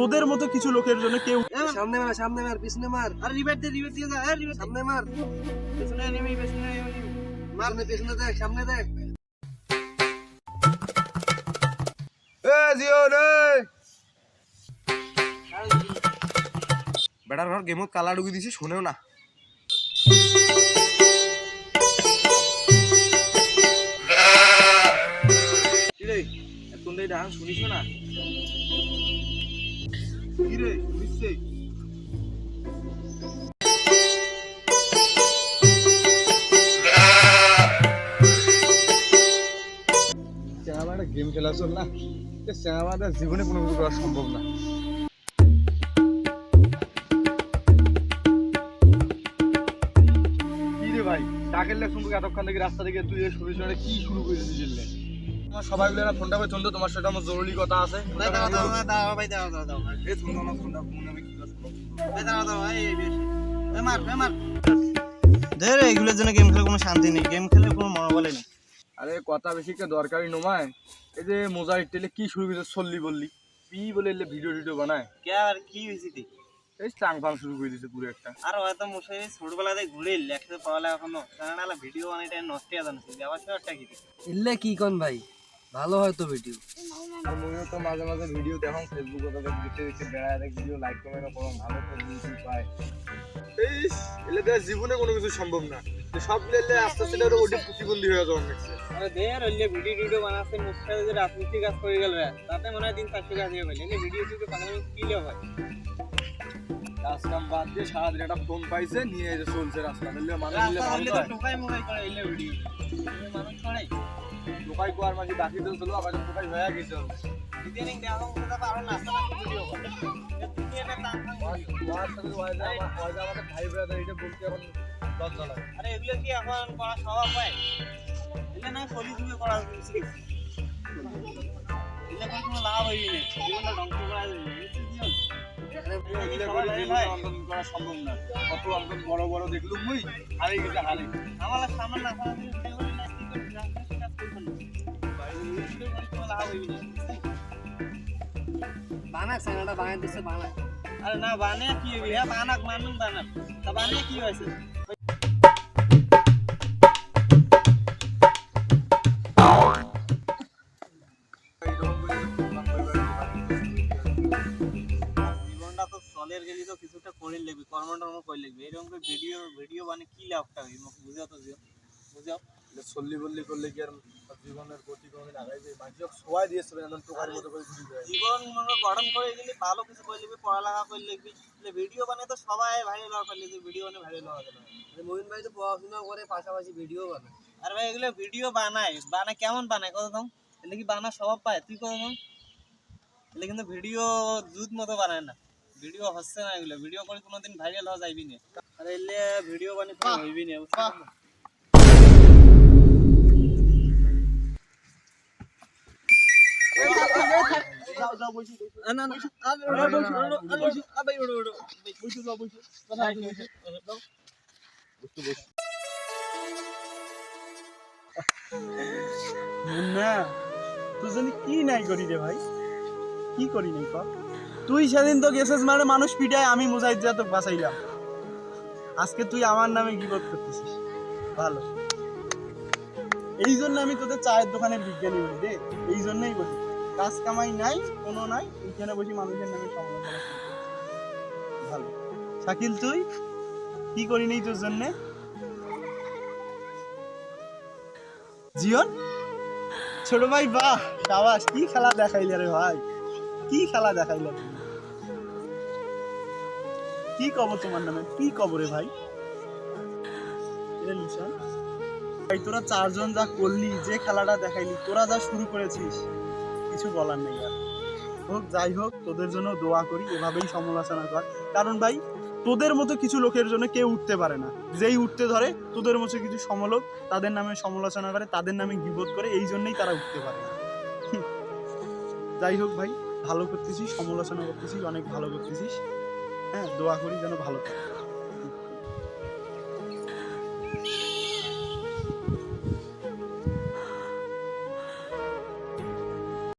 তোদের মতো কিছু লোকের জন্য কেউ সামনে মার পিছনে মার আর রিভাইট দিয়ে যা আর রিভাইট সামনে মার পেছনে নেমে মার পেছনে দেখ সামনে দেখ বেটার ঘর গেমত কালা ঢুকি দিছি শোনেও না। কিরে এখন এই ডান্স শুনিস না কিরে শুনিস গেম খেলা চল না জীবনে কোনো কিছু করা সম্ভব না। কি রে ভাই ডাকের লেখ সম্পর্কে এতক্ষণ থেকে রাস্তা থেকে তুই শুনিস না কি শুরু করেছিস জিল্লে? তোমার সবাই মিলে না ফোনটা করে তোমার সাথে আমার জরুরি কথা আছে। এগুলোর জন্য গেম খেলে কোনো শান্তি নেই, গেম খেলে কোনো মনোবল নেই। আরে কথা বেশি কে দরকারই নয়। এই যে মোজাইক টেলে কি শুরু করেছে চললি বললি পি বলে এলে ভিডিও টিডিও বানায় কে আর কি হয়েছে এই চাং ফাং শুরু করে দিয়েছে পুরো একটা। আর হয়তো মশাই ছোটবেলাতে ঘুরে একসাথে পাওয়ালে এখনো কারণ ভিডিও বানাইটা নষ্ট হয়ে জানছে আবার সেটা কি ইল্লে কি কোন ভাই ভালো হয়তো ভিডিও আর মনেও তো মাঝে মাঝে ভিডিও দেখো ফেসবুকে দেখতে দেখতে বেড়ায় দেখ ভিডিও লাইক কমেন্ট করো ভালো তো ভিউজ পায়। এই এলে দেখ জীবনে কোনো কিছু সম্ভব না, সব লেলে আস্তে আস্তে ওটা ওটি প্রতিবন্ধী হয়ে যাওয়ার দেখছে। আরে দের হইলে ভিডিও টিডিও বানাচ্ছে মুখটা যে রাজনীতি কাজ করে গেল তাতে মনে হয় দিন 400 কাজ হয়ে গেল এলে ভিডিও টিডিও বানানো কি লে হয় কাজ কাম বাদ দিয়ে সারাদিন একটা ফোন পাইছে নিয়ে এসে চলছে রাস্তা দিলে মানুষ দিলে ভালো তো হয়। টোকাই মোকাই করে এলে ভিডিও মানুষ করে টোকাই কোয়ার মাঝে বাকি তো চলো আবার টোকাই হয়ে গেছে ইদানিং দেখো ওটা তো আরো নাস্তা নাস্তা ভিডিও করে এদিকে না ওয়ার সাথে আমাদের ভাই ব্রাদার এটা বলতে এখন লজ্জা লাগে। আরে এগুলো কি এখন করা স্বভাব হয় এগুলো না চলি চুলি করা উচিত এগুলো করে কোনো লাভ হইবি না জীবনটা ধ্বংস করা আন্দোলন করা সম্ভব না, কত আন্দোলন বড় বড় দেখলুম মুই হারে গেছে হারে আমার সামনে না করা দিলে কি করবি না কি করবি রাস্তা কাজ করবি না বাইরে কোনো লাভ হইবি না বানা চ্যানেলটা বানাই দিছে বানা আরে না বানে কি হইবি হ্যাঁ বানাক মানুন বানাক তা বানে কি হইছে জীবনটা তো চলের গেলি তো কিছুটা করে লিখবি কর্মটর্ম করে লিখবি এরকম করে ভিডিও মানে কি লাভটা হইবে বুঝাও তো বুঝাও চল্লি বললি করলে কি আর জীবনের প্রতি কোনোদিন আগাই যায়? মানুষ সবাই দিয়েছে একদম টোকার মতো করে ঘুরে যায়। জীবন মনে গঠন করে গেলে ভালো কিছু করে লিখবি পড়ালেখা করে লিখবি ভিডিও বানায় তো সবাই ভাইরাল হওয়া করলে ভিডিও বানিয়ে ভাইরাল হওয়া গেল মহিন ভাই তো পড়াশোনা করে পাশাপাশি ভিডিও বানায়। আর ভাই এগুলো ভিডিও বানায় কেমন বানায় কত দাম এগুলো কি বানা স্বভাব পায় তুই কত দাম এগুলো কিন্তু ভিডিও দুধ মতো বানায় না ভিডিও হচ্ছে না এগুলো ভিডিও করে কোনোদিন ভাইরাল হওয়া যাইবি না আর এলে ভিডিও বানিয়ে কোনো হইবি না না তুই জানি কি নাই করি রে ভাই কি করি নাই তুই সেদিন তো গেছিস মানে মানুষ পিটায় আমি মুজাহিদ যা তোকে বাঁচাইলাম আজকে তুই আমার নামে গিবত করতেছিস ভালো এই জন্য আমি তোদের চায়ের দোকানের বিজ্ঞানী বলি রে এই জন্যই বলি কাজ কামাই নাই কোনো নাই এখানে বসে মানুষের নামে সমালোচনা ভালো শাকিল তুই কি করি নেই তোর জন্যে জীবন ছোট ভাই বাহ সাবাস কি খেলা দেখাইলে রে ভাই কি খেলা দেখাইলে কি কবর তোমার নামে কি কবরে ভাই ভাই তোরা চারজন যা করলি যে খেলাটা দেখাইলি তোরা যা শুরু করেছিস কিছু বলার নেই আর হোক যাই হোক তোদের জন্য দোয়া করি এভাবেই সমালোচনা কর কারণ ভাই তোদের মতো কিছু লোকের জন্য কেউ উঠতে পারে না যেই উঠতে ধরে তোদের মতো কিছু সমলোক তাদের নামে সমালোচনা করে তাদের নামে গীবত করে এই জন্যই তারা উঠতে পারে না যাই হোক ভাই ভালো করতেছিস সমালোচনা করতেছিস অনেক ভালো করতেছিস হ্যাঁ দোয়া করি যেন ভালো থাকে।